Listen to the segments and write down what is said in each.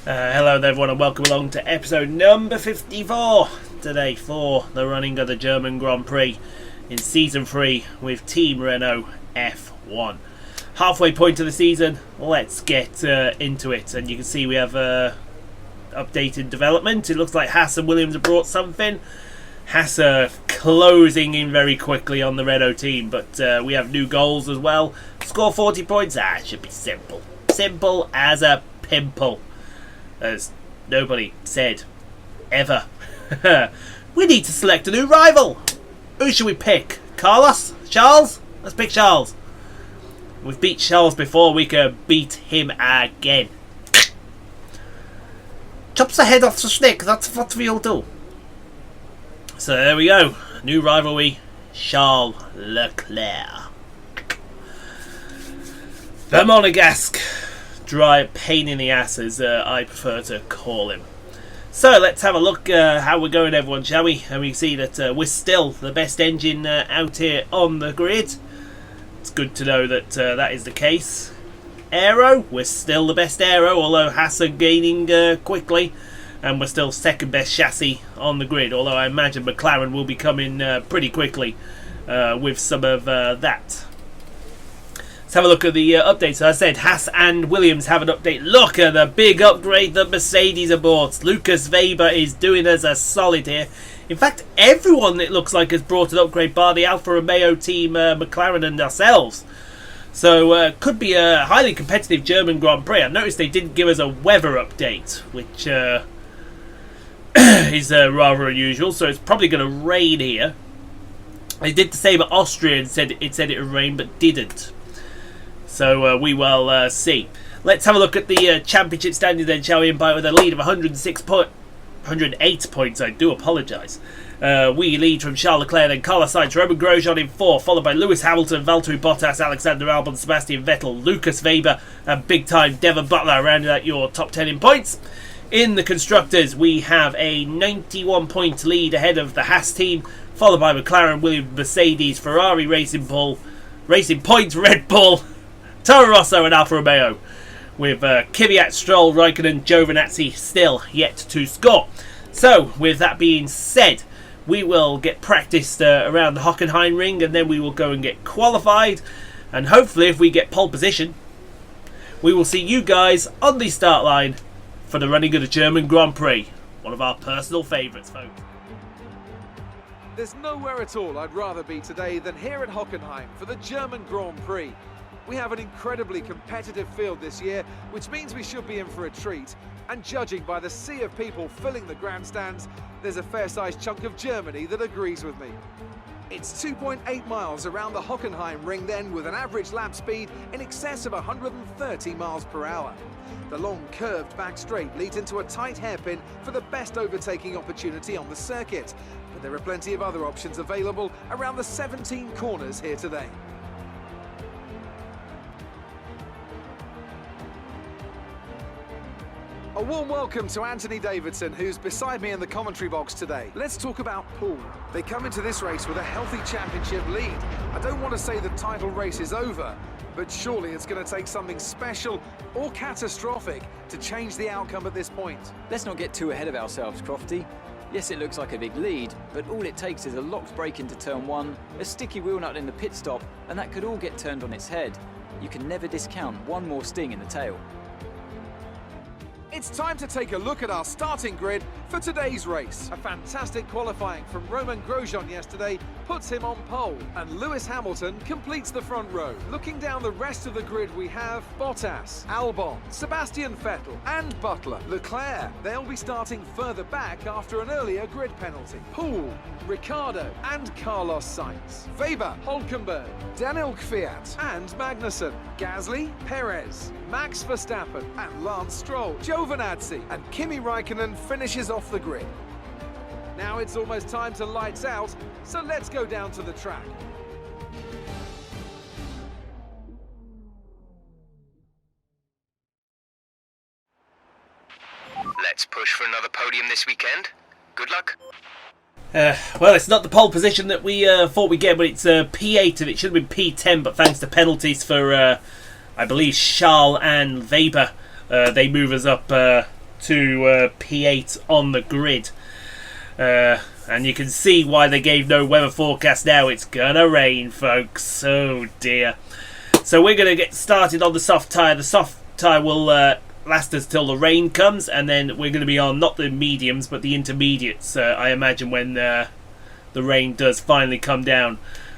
Hello there everyone and welcome along to episode number 54 today for the running of the German Grand Prix in Season 3 with Team Renault F1. Halfway point of the season, let's get into it, and you can see we have updated development. It looks like Haas and Williams have brought something. Haas are closing in very quickly on the Renault team, but we have new goals as well. Score 40 points, it should be simple. Simple as a pimple. As nobody said ever. We need to select a new rival. Who should we pick? Carlos? Charles? Let's pick Charles. We've beat Charles before, we can beat him again. Chops the head off the stick, that's what we'll do. So there we go. New rivalry, Charles Leclerc. The Monegasque dry pain in the ass, as I prefer to call him. So let's have a look how we're going, everyone, shall we? And we see that we're still the best engine out here on the grid. It's good to know that that is the case. Aero, we're still the best aero, although Haas are gaining quickly, and we're still second best chassis on the grid, although I imagine McLaren will be coming pretty quickly with some of that. Let's have a look at the updates. So I said Haas and Williams have an update. Look at the big upgrade that Mercedes have bought. Lucas Weber is doing us a solid here. In fact, everyone, it looks like, has brought an upgrade, bar the Alfa Romeo team, McLaren and ourselves. So could be a highly competitive German Grand Prix. I noticed they didn't give us a weather update, which is rather unusual. So it's probably going to rain here. They did the same at Austria and said it would rain, but didn't. So we will see. Let's have a look at the championship standings then, shall we? And by with a lead of 108 points. I do apologise. We lead from Charles Leclerc, then Carlos Sainz, Romain Grosjean in 4, followed by Lewis Hamilton, Valtteri Bottas, Alexander Albon, Sebastian Vettel, Lucas Weber, and big time Devon Butler rounding out your top 10 in points. In the constructors, we have a 91 point lead ahead of the Haas team, followed by McLaren, Williams, Mercedes, Ferrari, Racing Point, Red Bull, Toro Rosso and Alfa Romeo, with Kvyat, Stroll, Raikkonen, Giovinazzi still yet to score. So, with that being said, we will get practiced around the Hockenheimring, and then we will go and get qualified, and hopefully if we get pole position, we will see you guys on the start line for the running of the German Grand Prix, one of our personal favourites, folks. There's nowhere at all I'd rather be today than here at Hockenheim for the German Grand Prix. We have an incredibly competitive field this year, which means we should be in for a treat. And judging by the sea of people filling the grandstands, there's a fair-sized chunk of Germany that agrees with me. It's 2.8 miles around the Hockenheimring then, with an average lap speed in excess of 130 miles per hour. The long curved back straight leads into a tight hairpin for the best overtaking opportunity on the circuit. But there are plenty of other options available around the 17 corners here today. A warm welcome to Anthony Davidson, who's beside me in the commentary box today. Let's talk about Paul. They come into this race with a healthy championship lead. I don't want to say the title race is over, but surely it's going to take something special or catastrophic to change the outcome at this point. Let's not get too ahead of ourselves, Crofty. Yes, it looks like a big lead, but all it takes is a locked break into turn 1, a sticky wheel nut in the pit stop, and that could all get turned on its head. You can never discount one more sting in the tail. It's time to take a look at our starting grid for today's race. A fantastic qualifying from Romain Grosjean yesterday puts him on pole, and Lewis Hamilton completes the front row. Looking down the rest of the grid, we have Bottas, Albon, Sebastian Vettel and Butler. Leclerc, they'll be starting further back after an earlier grid penalty. Poole, Ricciardo and Carlos Sainz. Weber, Hülkenberg, Daniel Kvyat and Magnussen. Gasly, Perez, Max Verstappen and Lance Stroll. Giovinazzi and Kimi Raikkonen finishes off the grid. Now it's almost time to lights out, so let's go down to the track. Let's push for another podium this weekend. Good luck. Well, it's not the pole position that we thought we'd get, but it's P8 and it should have been P10, but thanks to penalties for, I believe, Charles and Weber, they move us up to P8 on the grid. And you can see why they gave no weather forecast now. It's gonna rain, folks. Oh dear. So we're gonna get started on the soft tyre. The soft tyre will last us till the rain comes, and then we're gonna be on not the mediums but the intermediates, I imagine, when the rain does finally come down.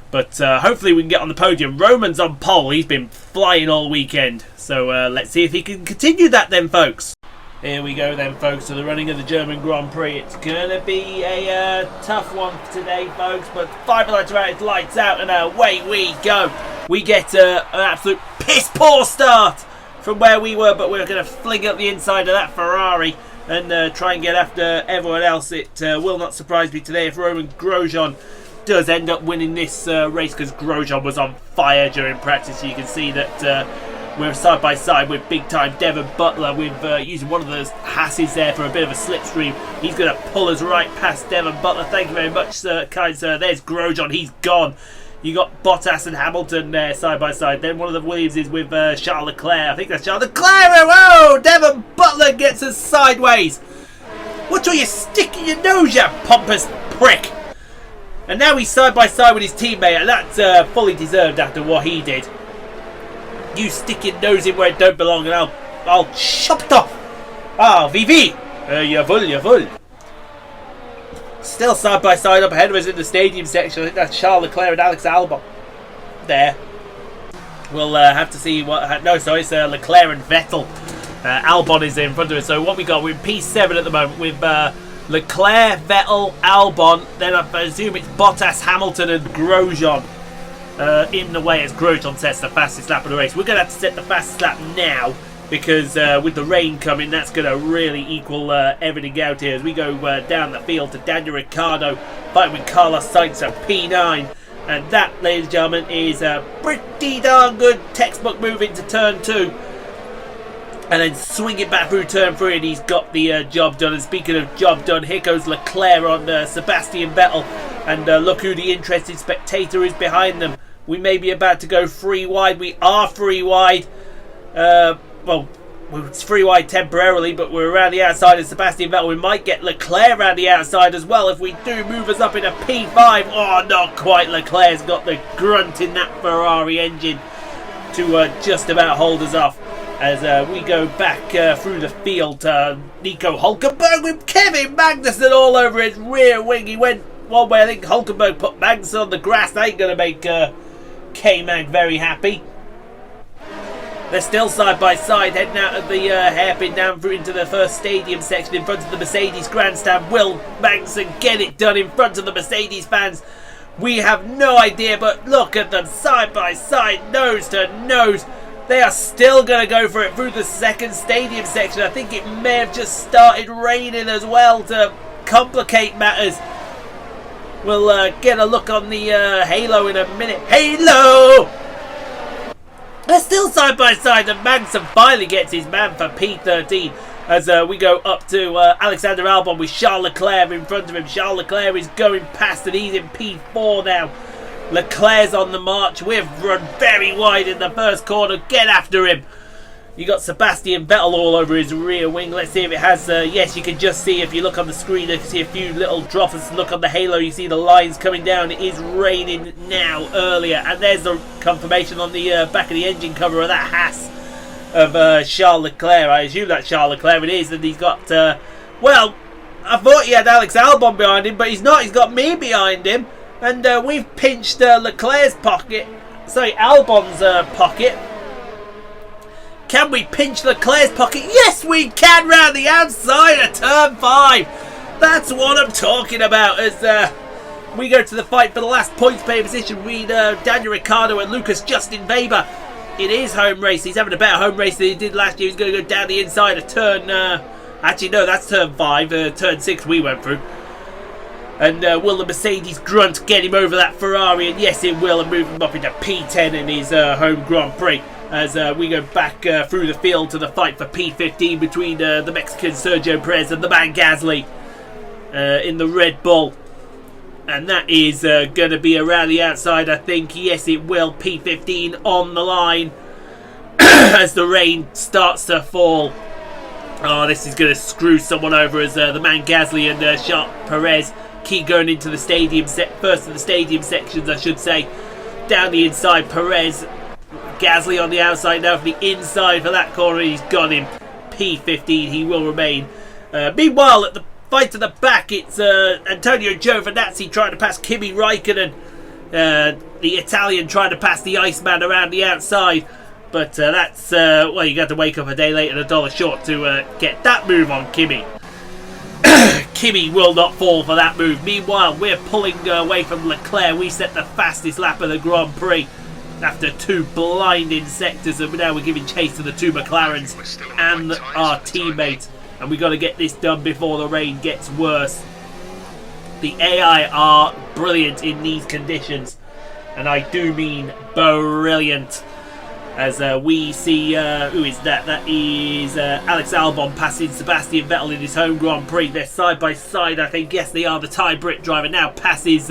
But hopefully we can get on the podium. Roman's on pole. He's been flying all weekend. So let's see if he can continue that then, folks. Here we go then, folks, to the running of the German Grand Prix. It's going to be a tough one today, folks. But 5 lights are out, it's lights out, and away we go. We get an absolute piss-poor start from where we were, but we're going to fling up the inside of that Ferrari and try and get after everyone else. It will not surprise me today if Roman Grosjean does end up winning this race, because Grosjean was on fire during practice. So you can see that we're side by side with big time Devon Butler. We've using one of those Hasses there for a bit of a slipstream. He's going to pull us right past Devon Butler. Thank you very much, sir, kind sir. There's Grosjean. He's gone. You got Bottas and Hamilton there side by side. Then one of the Williams is with Charles Leclerc. I think that's Charles Leclerc. Whoa! Devon Butler gets us sideways. What are you sticking your nose, you pompous prick? And now he's side by side with his teammate, and that's fully deserved after what he did. You stick your nose in where it don't belong, and I'll chop it off. Ah, Vivi, jawohl. Still side by side up ahead of us in the stadium section. I think that's Charles Leclerc and Alex Albon. There. We'll have to see what. No, sorry, it's Leclerc and Vettel. Albon is in front of us. So what we got? We're in P7 at the moment with Leclerc, Vettel, Albon. Then I assume it's Bottas, Hamilton, and Grosjean in the way as Grosjean sets the fastest lap of the race. We're going to have to set the fastest lap now, because with the rain coming, that's going to really equal everything out here as we go down the field to Daniel Ricciardo fighting with Carlos Sainz at P9. And that, ladies and gentlemen, is a pretty darn good textbook move into turn 2. And then swing it back through turn 3, and he's got the job done. And speaking of job done, here goes Leclerc on Sebastian Vettel. And look who the interested spectator is behind them. We may be about to go 3 wide. We are 3 wide. Well, it's 3 wide temporarily, but we're around the outside of Sebastian Vettel. We might get Leclerc around the outside as well if we do move us up in a P5. Oh, not quite. Leclerc's got the grunt in that Ferrari engine to just about hold us off. As we go back through the field to Nico Hülkenberg with Kevin Magnussen all over his rear wing. He went one way. I think Hülkenberg put Magnussen on the grass. That ain't going to make K-Mag very happy. They're still side by side, heading out of the hairpin down through into the first stadium section in front of the Mercedes grandstand. Will Magnussen get it done in front of the Mercedes fans? We have no idea, but look at them side by side, nose to nose. They are still going to go for it through the second stadium section. I think it may have just started raining as well to complicate matters. We'll get a look on the halo in a minute. Halo! They're still side by side, and Magnussen finally gets his man for P13 as we go up to Alexander Albon with Charles Leclerc in front of him. Charles Leclerc is going past, and he's in P4 now. Leclerc's on the march. We've run very wide in the first corner. Get after him. You got Sebastian Vettel all over his rear wing. Let's see if it has... yes, you can just see, if you look on the screen, you can see a few little drops. Look on the halo, you see the lines coming down. It is raining now, earlier. And there's the confirmation on the back of the engine cover of that Haas of Charles Leclerc. I assume that's Charles Leclerc. It is. And he's got... well, I thought he had Alex Albon behind him, but he's not. He's got me behind him. And we've pinched Leclerc's pocket. Sorry, Albon's pocket. Can we pinch Leclerc's pocket? Yes, we can, round the outside of turn 5. That's what I'm talking about. As we go to the fight for the last points pay position, we Daniel Ricciardo and Lucas Justin Weber. It is home race. He's having a better home race than he did last year. He's going to go down the inside of turn... actually, no, that's turn 5. Turn 6 we went through. And will the Mercedes grunt get him over that Ferrari? And yes, it will, and move him up into P10 in his home Grand Prix. As we go back through the field to the fight for P15 between the Mexican Sergio Perez and the man Gasly in the Red Bull. And that is going to be around the outside, I think. Yes, it will. P15 on the line as the rain starts to fall. Oh, this is going to screw someone over as the man Gasly and Charles Perez keep going into the stadium first of the stadium sections, I should say. Down the inside, Perez, Gasly on the outside now for the inside for that corner. He's got him. P15, he will remain. Meanwhile, at the fight to the back, it's Antonio Giovinazzi trying to pass Kimi Raikkonen. The Italian trying to pass the Iceman around the outside. But that's, well, you got to wake up a day late and $1 short to get that move on Kimi. Kimi will not fall for that move. Meanwhile, we're pulling away from Leclerc. We set the fastest lap of the Grand Prix after 2 blinding sectors, and now we're giving chase to the 2 McLarens and our teammates. And we've got to get this done before the rain gets worse. The AI are brilliant in these conditions, and I do mean brilliant. As we see, who is that? That is Alex Albon passing Sebastian Vettel in his home Grand Prix. They're side by side, I think. Yes, they are. The Thai Brit driver now passes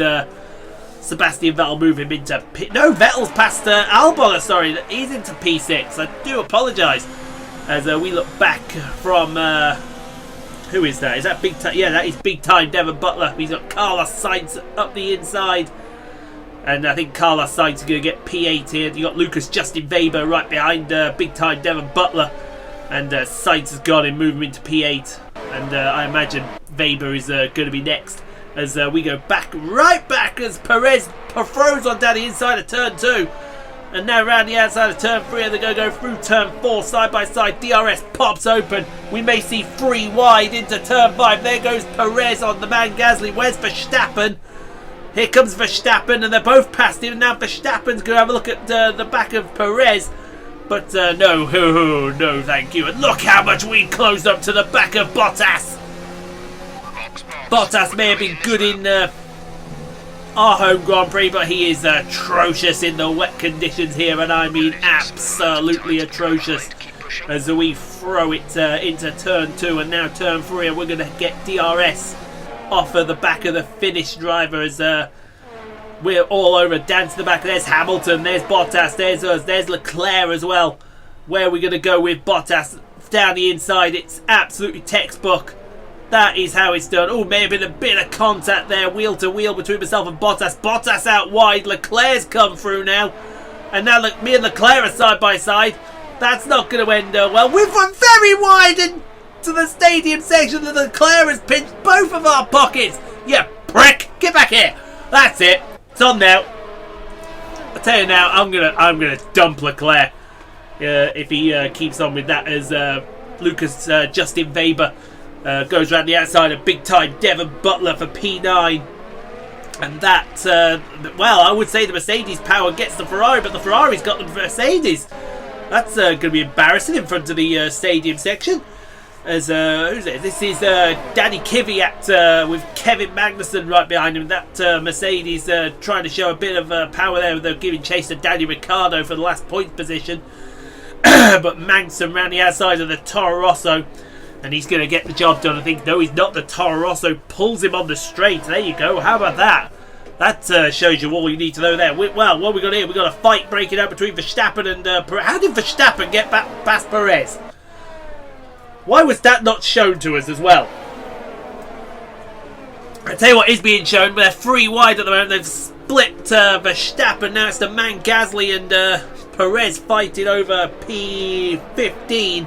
Sebastian Vettel, move him into P... No, Vettel's past Albon, sorry. He's into P6. I do apologise. As we look back from... who is that? Is that big time? Yeah, that is big time Devon Butler. He's got Carlos Sainz up the inside. And I think Carlos Sainz is going to get P8 here. You got Lucas Justin Weber right behind big time Devon Butler. And Sainz has got him, move him into P8. And I imagine Weber is going to be next. As we go back, right back as Perez throws on down the inside of turn 2. And now around the outside of turn 3, and they're going to go through turn 4 side by side. DRS pops open. We may see 3 wide into turn 5. There goes Perez on the man Gasly. Where's Verstappen? Here comes Verstappen, and they're both past him. Now Verstappen's going to have a look at the back of Perez. But no, no, thank you. And look how much we closed up to the back of Bottas. Bottas may have been good in our home Grand Prix, but he is atrocious in the wet conditions here, and I mean absolutely atrocious. As we throw it into turn 2 and now turn 3, and we're going to get DRS off of the back of the Finnish driver as we're all over down to the back. There's Hamilton, there's Bottas, there's us, there's Leclerc as well. Where are we going to go with Bottas? Down the inside, it's absolutely textbook. That is how it's done. Oh, may have been a bit of contact there, wheel to wheel between myself and Bottas. Bottas out wide, Leclerc's come through now. And now me and Leclerc are side by side. That's not going to end well. We've run very wide into the stadium section, and Leclerc has pinched both of our pockets. You prick! Get back here! That's it. It's on now. I tell you now, I'm gonna dump Leclerc if he keeps on with that. As Lucas Justin Weber goes around the outside of big time Devon Butler for P9. And that, well, I would say the Mercedes power gets the Ferrari, but the Ferrari's got the Mercedes. That's going to be embarrassing in front of the stadium section. As who's it? This is Danny Kvyat with Kevin Magnussen right behind him. That Mercedes trying to show a bit of power there. They're giving chase to Daniel Ricciardo for the last point position. But Magnussen round the outside of the Toro Rosso, and he's going to get the job done. I think, no, he's not. The Toro Rosso pulls him on the straight. There you go. How about that? That shows you all you need to know there. Well, what we got here? We got a fight breaking out between Verstappen and Perez. How did Verstappen get past Perez? Why was that not shown to us as well? I tell you what is being shown. They're 3 wide at the moment. They've split Verstappen. Now it's the man Gasly and Perez fighting over P15.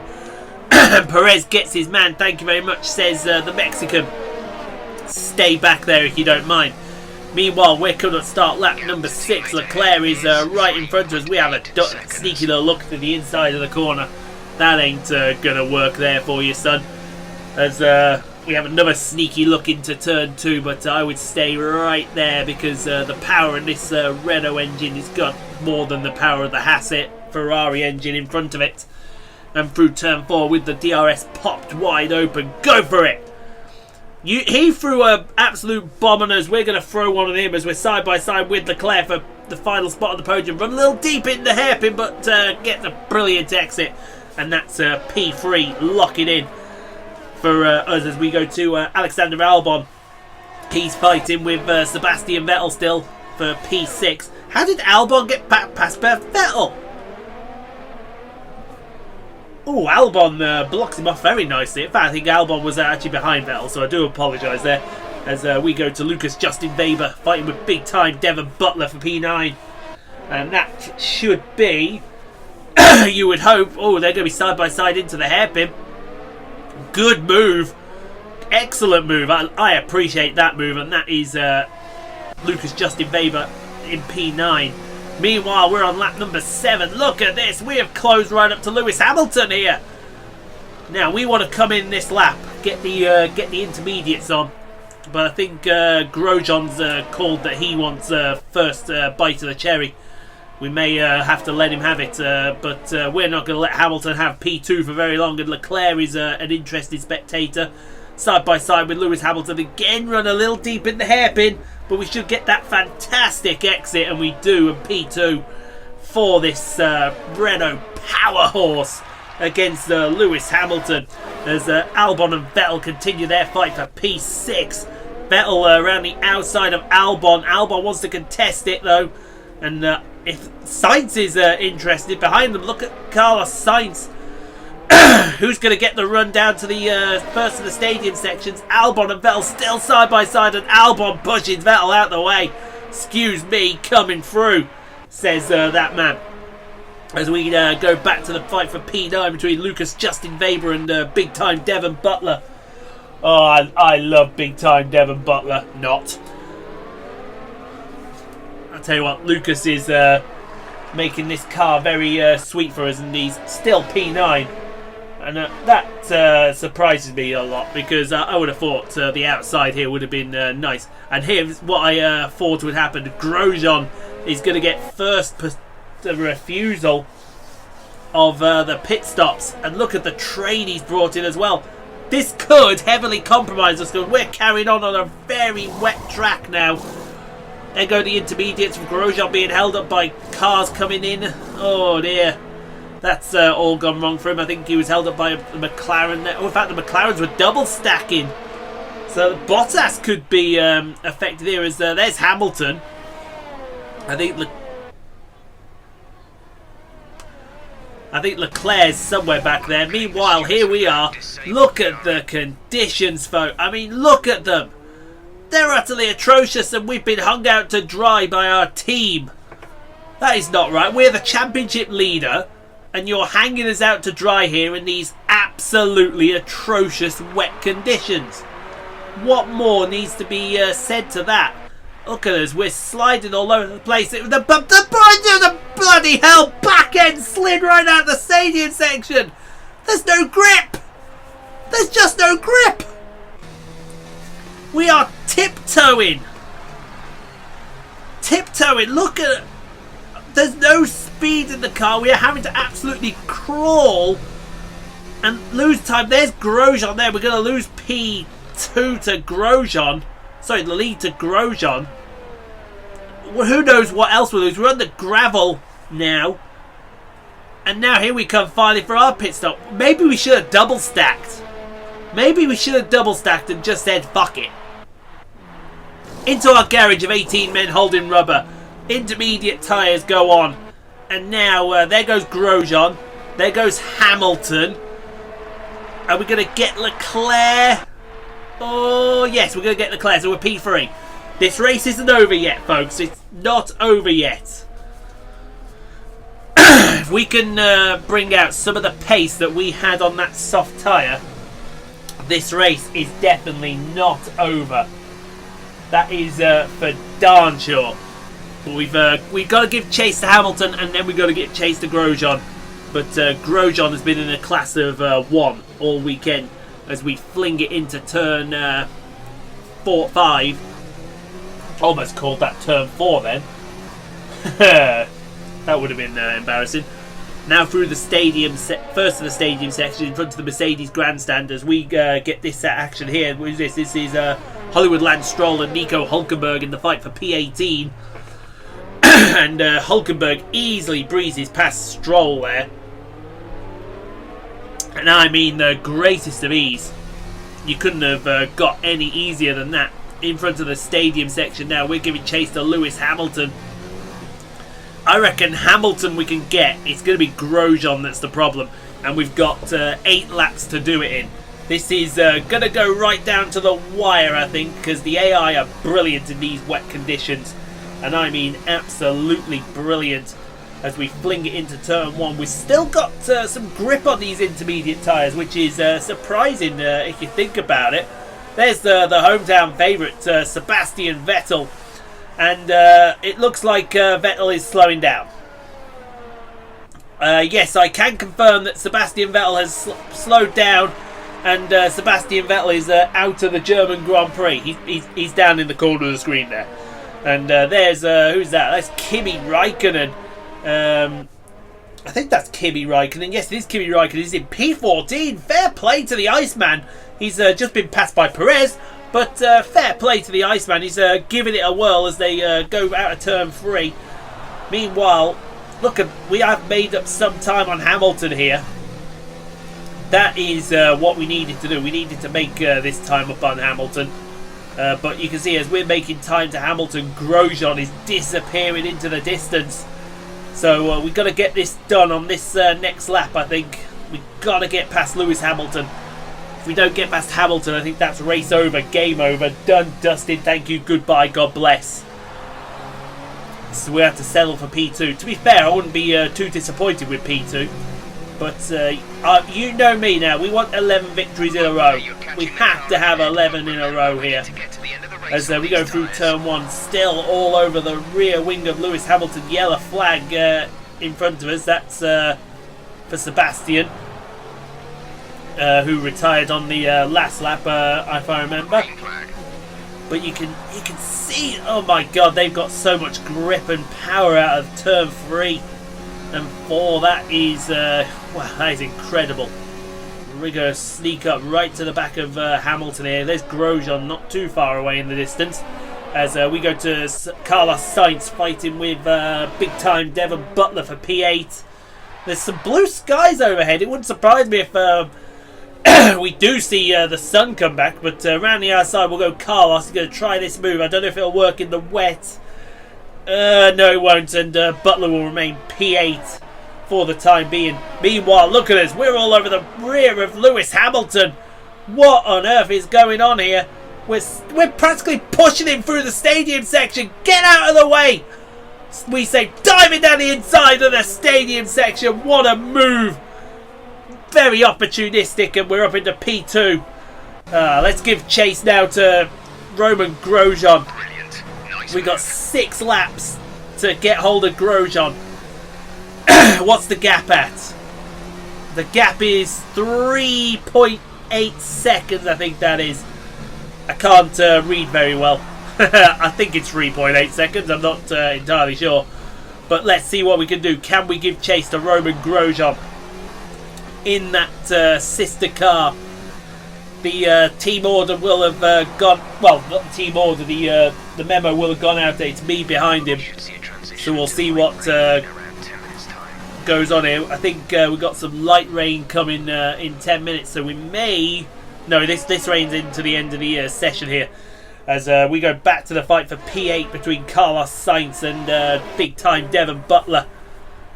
Perez gets his man. Thank you very much, says the Mexican. Stay back there if you don't mind. Meanwhile, we're going to start lap number 6. Leclerc is right in front of us. We have a sneaky little look to the inside of the corner. That ain't going to work there for you, son. As we have another sneaky look into turn 2, but I would stay right there because the power in this Renault engine has got more than the power of the Haas Ferrari engine in front of it. And through turn 4 with the DRS popped wide open. Go for it! He threw an absolute bomb on us. We're going to throw one on him as we're side by side with Leclerc for the final spot on the podium. Run a little deep in the hairpin, but get a brilliant exit. And that's P3 locking in for us as we go to Alexander Albon. He's fighting with Sebastian Vettel still for P6. How did Albon get past Vettel? Oh, Albon blocks him off very nicely. In fact, I think Albon was actually behind Vettel, so I do apologise there. As we go to Lucas Justin Weber fighting with big time Devon Butler for P9. And that should be, you would hope, oh, they're going to be side by side into the hairpin. Good move. Excellent move. I appreciate that move. And that is Lucas Justin Weber in P9. Meanwhile, we're on lap number 7. Look at this. We have closed right up to Lewis Hamilton here. Now, we want to come in this lap, get the intermediates on. But I think Grosjean's called that he wants first bite of the cherry. We may have to let him have it, but we're not going to let Hamilton have P2 for very long. And Leclerc is an interested spectator. Side by side with Lewis Hamilton. Again, run a little deep in the hairpin. But we should get that fantastic exit, and we do, and P2 for this Renault power horse against Lewis Hamilton as Albon and Vettel continue their fight for P6. Vettel around the outside of Albon. Albon wants to contest it though, and if Sainz is interested behind them, look at Carlos Sainz. Who's going to get the run down to the first of the stadium sections? Albon and Vettel still side by side, and Albon pushes Vettel out the way. Excuse me, coming through, says that man. As we go back to the fight for P9 between Lucas Justin Weber and big time Devon Butler. Oh, I love big time Devon Butler. Not. I'll tell you what, Lucas is making this car very sweet for us, and he's still P9. And that surprises me a lot, because I would have thought the outside here would have been nice. And here's what I thought would happen. Grosjean is going to get first refusal of the pit stops. And look at the train he's brought in as well. This could heavily compromise us, because we're carrying on a very wet track now. There go the intermediates from Grosjean being held up by cars coming in. Oh dear. That's all gone wrong for him. I think he was held up by a McLaren there. Oh, in fact, the McLarens were double stacking. So Bottas could be affected here, as there's Hamilton. I think Leclerc's somewhere back there. Meanwhile, here we are. Look at the conditions, folks. I mean, look at them. They're utterly atrocious, and we've been hung out to dry by our team. That is not right. We're the championship leader, and you're hanging us out to dry here in these absolutely atrocious wet conditions. What more needs to be said to that? Look at us, we're sliding all over the place. The bloody hell back end slid right out of the stadium section. There's no grip. There's just no grip. We are tiptoeing. Tiptoeing, look at it. There's no speed in the car. We are having to absolutely crawl and lose time. There's Grosjean there. We're going to lose P2 to Grosjean. Sorry, the lead to Grosjean. Well, who knows what else we'll lose. We're on the gravel now. And now here we come finally for our pit stop. Maybe we should have double stacked. Maybe we should have double stacked and just said fuck it. Into our garage of 18 men holding rubber. Intermediate tyres go on. And now there goes Grosjean. There goes Hamilton. Are we going to get Leclerc? Oh yes, we're going to get Leclerc. So we're P3. This race isn't over yet, folks. It's not over yet. If we can bring out some of the pace that we had on that soft tyre, this race is definitely not over. That is for darn sure. But we've got to give chase to Hamilton, and then we've got to get chase to Grosjean. But Grosjean has been in a class of 1 all weekend as we fling it into turn 5. Almost called that turn 4 then. That would have been embarrassing. Now through the stadium, first of the stadium section in front of the Mercedes grandstand, as we get this action here. What is this? This is Hollywood Lance Stroll and Nico Hülkenberg in the fight for P18. And Hülkenberg easily breezes past Stroll there. And I mean the greatest of ease. You couldn't have got any easier than that. In front of the stadium section now, we're giving chase to Lewis Hamilton. I reckon Hamilton we can get. It's going to be Grosjean that's the problem. and we've got 8 laps to do it in. This is going to go right down to the wire, I think, because the AI are brilliant in these wet conditions. And I mean absolutely brilliant as we fling it into turn 1. We've still got some grip on these intermediate tyres, which is surprising if you think about it. There's the hometown favourite, Sebastian Vettel. And it looks like Vettel is slowing down. Yes, I can confirm that Sebastian Vettel has slowed down. And Sebastian Vettel is out of the German Grand Prix. He's down in the corner of the screen there. And there's, who's that? That's Kimi Räikkönen. I think that's Kimi Räikkönen. Yes, it is Kimi Räikkönen. He's in P14. Fair play to the Iceman. He's just been passed by Perez. But fair play to the Iceman. He's giving it a whirl as they go out of turn 3. Meanwhile, look, we have made up some time on Hamilton here. That is what we needed to do. We needed to make this time up on Hamilton. But you can see as we're making time to Hamilton, Grosjean is disappearing into the distance. So we've got to get this done on this next lap, I think. We've got to get past Lewis Hamilton. If we don't get past Hamilton, I think that's race over, game over. Done, dusted, thank you, goodbye, God bless. So we have to settle for P2. To be fair, I wouldn't be too disappointed with P2. But you know me now, we want 11 victories in a row. We have to have 11 in a row here. As we go through turn 1, still all over the rear wing of Lewis Hamilton. Yellow flag in front of us. That's for Sebastian, who retired on the last lap, if I remember. But you can see, oh my god, they've got so much grip and power out of turn 3. And 4, that is, wow, that is incredible. We're going to sneak up right to the back of Hamilton here. There's Grosjean not too far away in the distance. As we go to Carlos Sainz fighting with big-time Devon Butler for P8. There's some blue skies overhead. It wouldn't surprise me if we do see the sun come back. But around the outside we'll go Carlos. He's going to try this move. I don't know if it'll work in the wet. No, it won't, and Butler will remain P8 for the time being. Meanwhile, look at us. We're all over the rear of Lewis Hamilton. What on earth is going on here? We're practically pushing him through the stadium section. Get out of the way! We say diving down the inside of the stadium section. What a move! Very opportunistic, and we're up into P2. Let's give chase now to Roman Grosjean. We got 6 laps to get hold of Grosjean. What's the gap at? The gap is 3.8 seconds, I think that is. I can't read very well. I think it's 3.8 seconds. I'm not entirely sure. But let's see what we can do. Can we give chase to Roman Grosjean in that sister car? The team order will have gone... Well, not the team order. The memo will have gone out. It's me behind him. So we'll see what goes on here. I think we've got some light rain coming in 10 minutes. So we may... No, this rain's into the end of the session here. As we go back to the fight for P8 between Carlos Sainz and big-time Devon Butler.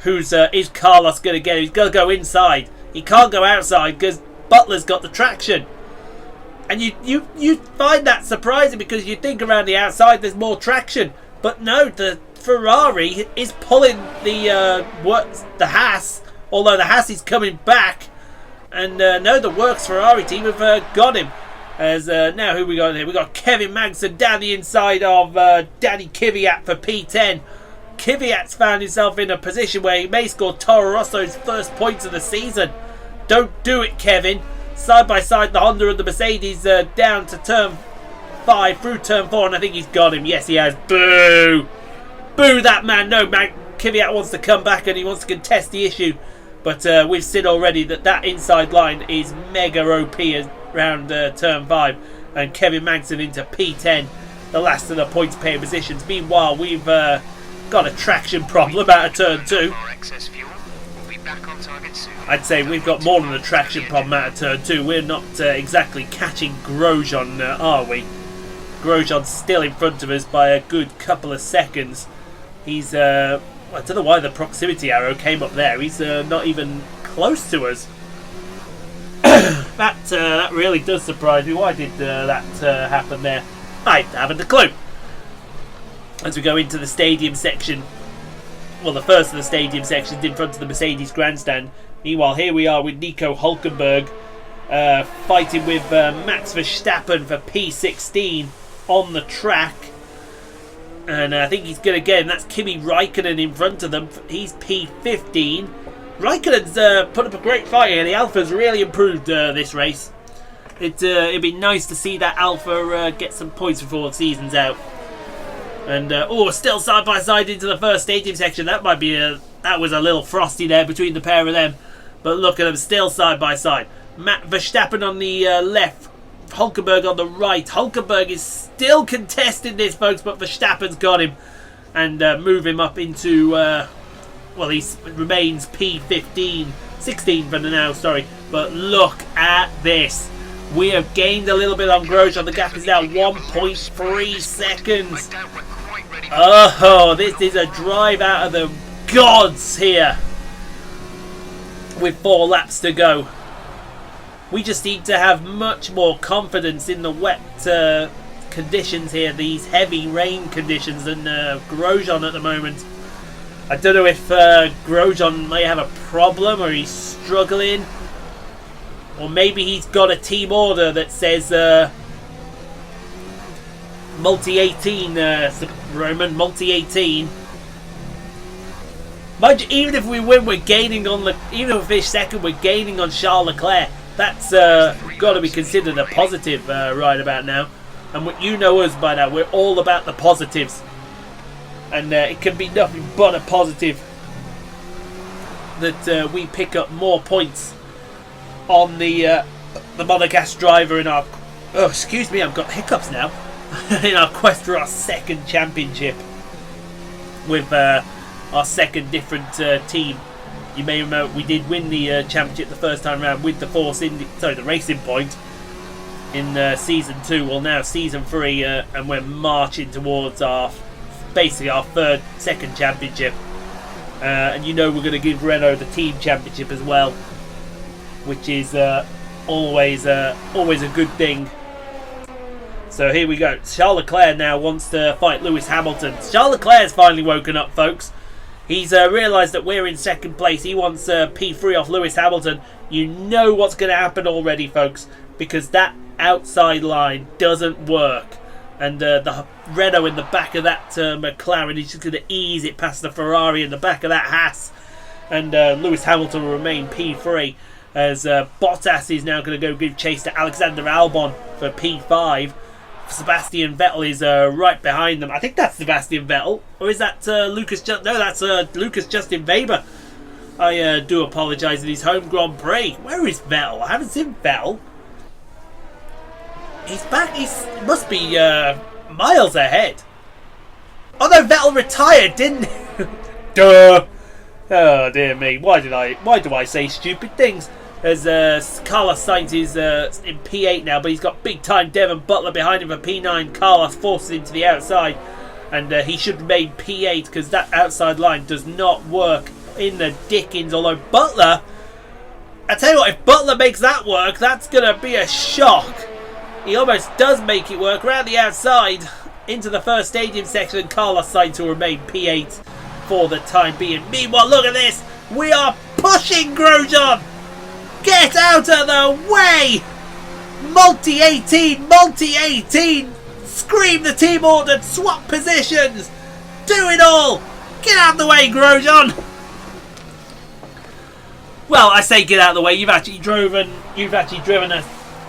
Is Carlos going to get him? He's got to go inside. He can't go outside because Butler's got the traction. And you find that surprising because you think around the outside there's more traction. But no, the Ferrari is pulling the Haas. Although the Haas is coming back. And no, the Works Ferrari team have got him. As now, who we got here? We got Kevin Magnussen down the inside of Danny Kvyat for P10. Kvyat's found himself in a position where he may score Toro Rosso's first points of the season. Don't do it, Kevin. Side by side, the Honda and the Mercedes down to turn 5 through turn 4, and I think he's got him. Yes, he has. Boo! Boo that man. No, Kvyat wants to come back and he wants to contest the issue. But we've seen already that inside line is mega OP around turn 5. And Kevin Magnussen into P10, the last of the points paying positions. Meanwhile, we've got a traction problem out of turn 2. I'd say we've got more than a traction problem out of turn 2. We're not exactly catching Grosjean, are we? Grosjean's still in front of us by a good couple of seconds. He's... I don't know why the proximity arrow came up there. He's not even close to us. That really does surprise me. Why did that happen there? I haven't a clue. As we go into the stadium section, well, the first of the stadium sections in front of the Mercedes grandstand. Meanwhile, here we are with Nico Hülkenberg fighting with Max Verstappen for P16 on the track. And I think he's going to get him. That's Kimi Raikkonen in front of them. He's P15. Raikkonen's put up a great fight here. The Alpha's really improved this race. It'd be nice to see that Alpha get some points before the season's out. And still side by side into the first stadium section. That was a little frosty there between the pair of them. But look at them, still side by side. Matt Verstappen on the left, Hülkenberg on the right. Hülkenberg is still contesting this, folks, but Verstappen's got him and move him up into. He remains P15, 16 for now. Sorry, but look at this. We have gained a little bit on Grosjean. The gap is now 1.3 seconds. Oh, this is a drive out of the gods here. With 4 laps to go. We just need to have much more confidence in the wet conditions here. These heavy rain conditions than Grosjean at the moment. I don't know if Grosjean may have a problem or he's struggling. Or maybe he's got a team order that says multi-18, Roman, multi-18. Even if we win, we're gaining on even if we finish second, we're gaining on Charles Leclerc. That's got to be considered a positive right about now. And you know us by now, we're all about the positives. And it can be nothing but a positive that we pick up more points on the Monegasque driver in our... Oh, excuse me, I've got hiccups now. In our quest for our second championship with our second different team. You may remember we did win the championship the first time around with the Racing Point in season 2. Well, now season 3, and we're marching towards basically our second championship. And you know we're going to give Renault the team championship as well, which is always a good thing. So here we go. Charles Leclerc now wants to fight Lewis Hamilton. Charles Leclerc's finally woken up, folks. He's realised that we're in second place. He wants P3 off Lewis Hamilton. You know what's going to happen already, folks, because that outside line doesn't work. And the Renault in the back of that McLaren is just going to ease it past the Ferrari in the back of that Haas. And Lewis Hamilton will remain P3 as Bottas is now going to go give chase to Alexander Albon for P5. Sebastian Vettel is right behind them. I think that's Sebastian Vettel. Or is that Lucas... No, that's Lucas Justin Weber. I do apologise in his home Grand Prix. Where is Vettel? I haven't seen Vettel. He's back. He must be miles ahead. Oh no, Vettel retired, didn't he? Duh. Oh dear me. Why do I say stupid things? As Carlos Sainz is in P8 now, but he's got big time Devon Butler behind him for P9. Carlos forces him to the outside, and he should remain P8 because that outside line does not work in the Dickens. Although Butler, I tell you what, if Butler makes that work, that's going to be a shock. He almost does make it work around the outside into the first stadium section, and Carlos Sainz will remain P8 for the time being. Meanwhile, look at this. We are pushing Grosjean. Get out of the way! Multi-18, multi-18! Scream the team order, swap positions! Do it all! Get out of the way, Grosjean! Well, I say get out of the way, you've actually driven a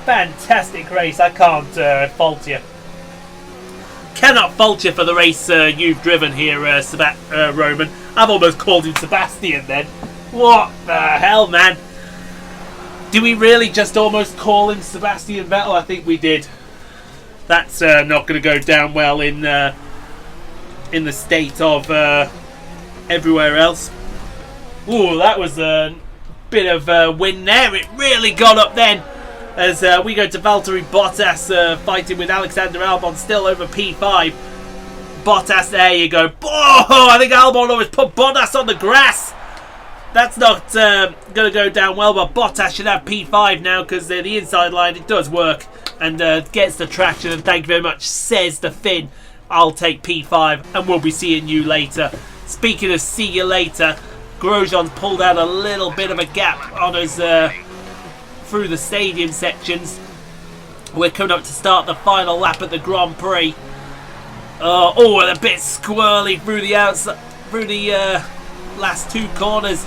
fantastic race. I can't fault you. Cannot fault you for the race you've driven here, Roman. I've almost called him Sebastian then. What the hell, man? Did we really just almost call him Sebastian Vettel? I think we did. That's not going to go down well in the state of everywhere else. Ooh, that was a bit of a win there. It really got up then. As we go to Valtteri Bottas fighting with Alexander Albon still over P5. Bottas, there you go. Oh, I think Albon always put Bottas on the grass. that's not going to go down well, but Bottas should have P5 now because the inside line, it does work and gets the traction. And thank you very much, says the Finn. I'll take P5 and we'll be seeing you later. Speaking of see you later, Grosjean's pulled out a little bit of a gap on us through the stadium sections. We're coming up to start the final lap at the Grand Prix. Oh, and a bit squirrely through the outside, through the last two corners.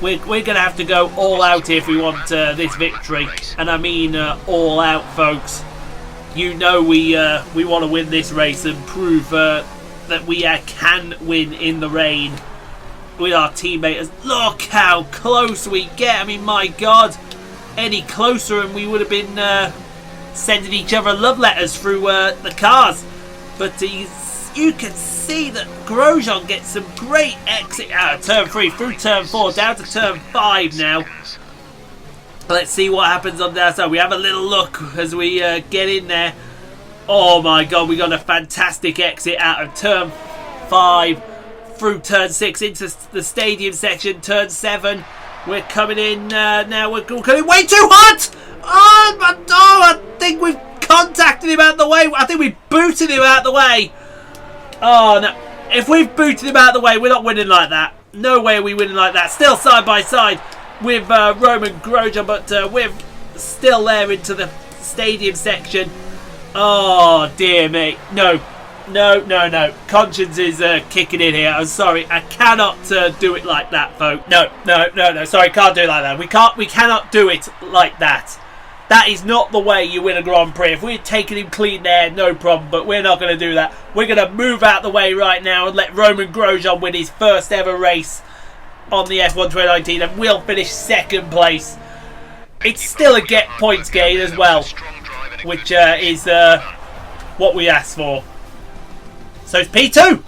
We're going to have to go all out here if we want this victory, and I mean all out, folks. You know we want to win this race and prove that we can win in the rain with our teammates. Look how close we get. I mean, my God, any closer and we would have been sending each other love letters through the cars. But you can see that Grosjean gets some great exit out of turn 3 through turn 4 down to turn 5 now. Let's see what happens on the outside. We have a little look as we get in there. Oh my God, we got a fantastic exit out of turn 5 through turn 6 into the stadium section. Turn 7, we're coming in now. We're going way too hot. Oh, I think we've contacted him out of the way. I think we booted him out of the way. Oh no! If we've booted him out of the way, we're not winning like that. No way are we winning like that. Still side by side with Roman Grosjean, but we're still there into the stadium section. Oh dear me! No. Conscience is kicking in here. I'm sorry, I cannot do it like that, folks. No. Sorry, can't do it like that. We cannot do it like that. That is not the way you win a Grand Prix. If we're taking him clean there, no problem, but we're not going to do that. We're going to move out the way right now and let Roman Grosjean win his first ever race on the F1 2019, and we'll finish second place. It's still a get points gain as well, which is what we asked for. So it's P2.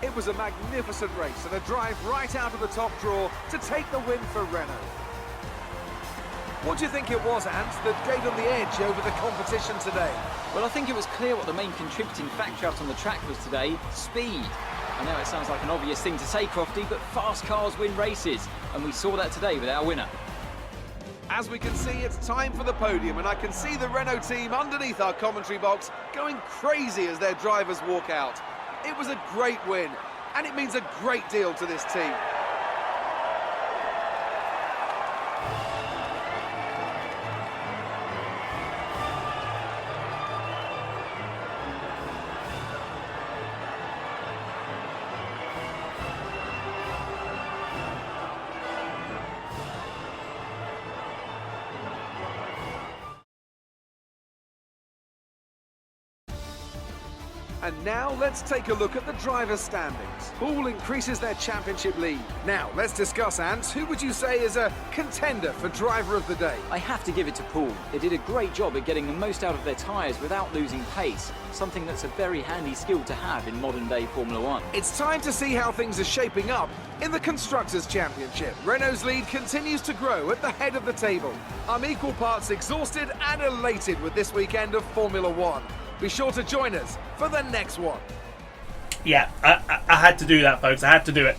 It was a magnificent race and a drive right out of the top draw to take the win for Renault. What do you think it was, Ant, that gave them the edge over the competition today? Well, I think it was clear what the main contributing factor out on the track was today: speed. I know it sounds like an obvious thing to say, Crofty, but fast cars win races, and we saw that today with our winner. As we can see, it's time for the podium, and I can see the Renault team underneath our commentary box going crazy as their drivers walk out. It was a great win, and it means a great deal to this team. And now let's take a look at the drivers' standings. Paul increases their championship lead. Now let's discuss, Ants. Who would you say is a contender for driver of the day? I have to give it to Paul. They did a great job at getting the most out of their tyres without losing pace, something that's a very handy skill to have in modern day Formula 1. It's time to see how things are shaping up in the Constructors' Championship. Renault's lead continues to grow at the head of the table. I'm equal parts exhausted and elated with this weekend of Formula 1. Be sure to join us for the next one. Yeah, I had to do that, folks. I had to do it.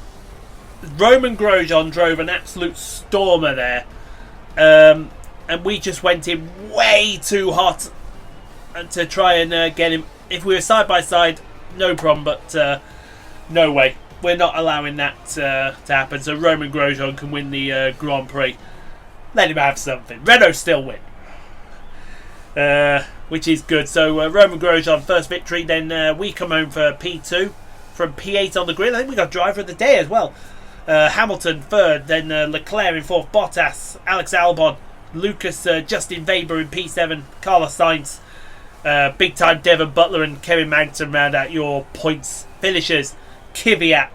Roman Grosjean drove an absolute stormer there. And we just went in way too hot to try and get him. If we were side by side, no problem, but no way. We're not allowing that to happen. So Roman Grosjean can win the Grand Prix. Let him have something. Renault still win. Which is good. So Roman Grosjean first victory, then we come home for P2 from P8 on the grid. I think we got driver of the day as well. Hamilton third, then Leclerc in fourth, Bottas, Alex Albon, Lucas, Justin Weber in P7, Carlos Sainz, big time Devon Butler and Kevin Magnussen round out your points finishers. Kvyat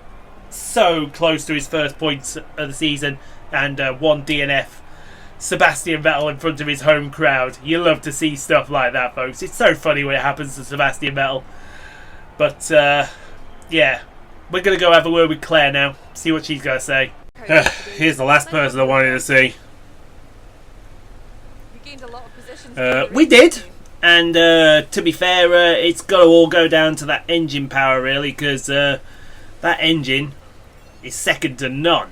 so close to his first points of the season, and one DNF. Sebastian Vettel in front of his home crowd. You love to see stuff like that, folks. It's so funny when it happens to Sebastian Vettel. But, yeah. We're going to go have a word with Claire now. See what she's going to say. Here's the last person I wanted to see. You gained a lot of positions. We did. And, to be fair, it's got to all go down to that engine power, really. Because that engine is second to none.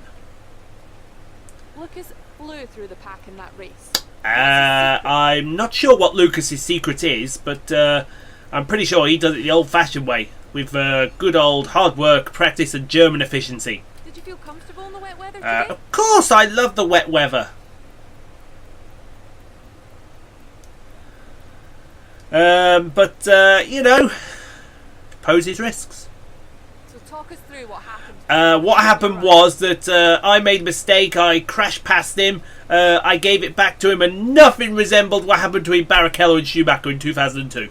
Lucas blew through the pack in that race. I'm not sure what Lucas's secret is, but I'm pretty sure he does it the old-fashioned way, with good old hard work, practice, and German efficiency. Did you feel comfortable in the wet weather today? Of course, I love the wet weather. But you know, poses risks. So talk us through what happened. What happened was that I made a mistake. I crashed past him. I gave it back to him, and nothing resembled what happened between Barrichello and Schumacher in 2002.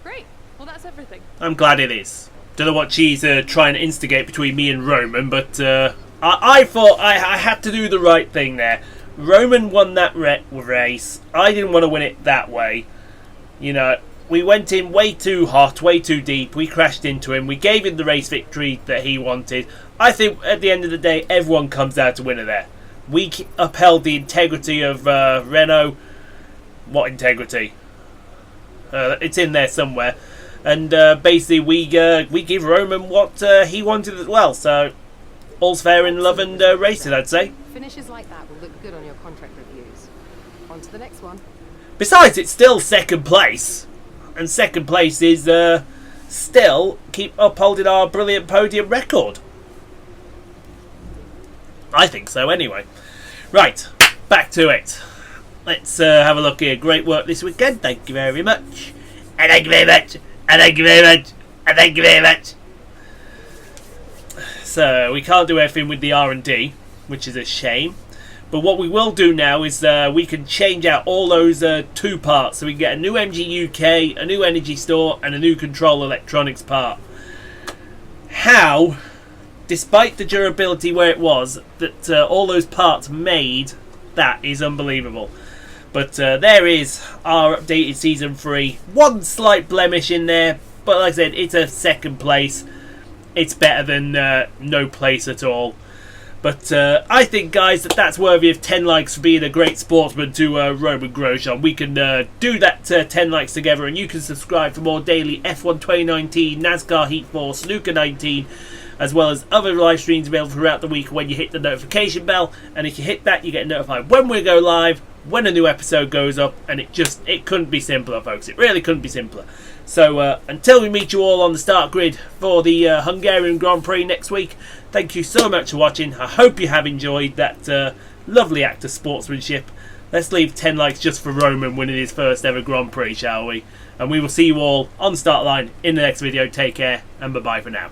Great. Well, that's everything. I'm glad it is. Don't know what she's trying to instigate between me and Roman, but I thought I had to do the right thing there. Roman won that race. I didn't want to win it that way. You know, we went in way too hot, way too deep. We crashed into him. We gave him the race victory that he wanted. I think at the end of the day, everyone comes out a winner there. We upheld the integrity of Renault. What integrity? It's in there somewhere. And basically, we give Roman what he wanted as well. So, all's fair in love and racing, I'd say. Finishes like that will look good on your contract reviews. On to the next one. Besides, it's still second place. And second place is still keep upholding our brilliant podium record. I think so, anyway. Right, back to it. Let's have a look here. Great work this weekend. Thank you very much. And thank you very much. And thank you very much. And thank you very much. So, we can't do everything with the R&D, which is a shame. But what we will do now is we can change out all those two parts. So we can get a new MG UK, a new energy store, and a new control electronics part. How, despite the durability where it was, that all those parts made, that is unbelievable. But there is our updated Season 3. One slight blemish in there, but like I said, it's a second place. It's better than no place at all. But I think, guys, that's worthy of 10 likes for being a great sportsman to Roman Grosjean. We can do that 10 likes together, and you can subscribe for more daily F1 2019, NASCAR Heat 4, Snooker 19, as well as other live streams available throughout the week when you hit the notification bell. And if you hit that, you get notified when we go live, when a new episode goes up, and it couldn't be simpler, folks. It really couldn't be simpler. So until we meet you all on the start grid for the Hungarian Grand Prix next week, thank you so much for watching. I hope you have enjoyed that lovely act of sportsmanship. Let's leave 10 likes just for Roman winning his first ever Grand Prix, shall we? And we will see you all on the start line in the next video. Take care, and bye-bye for now.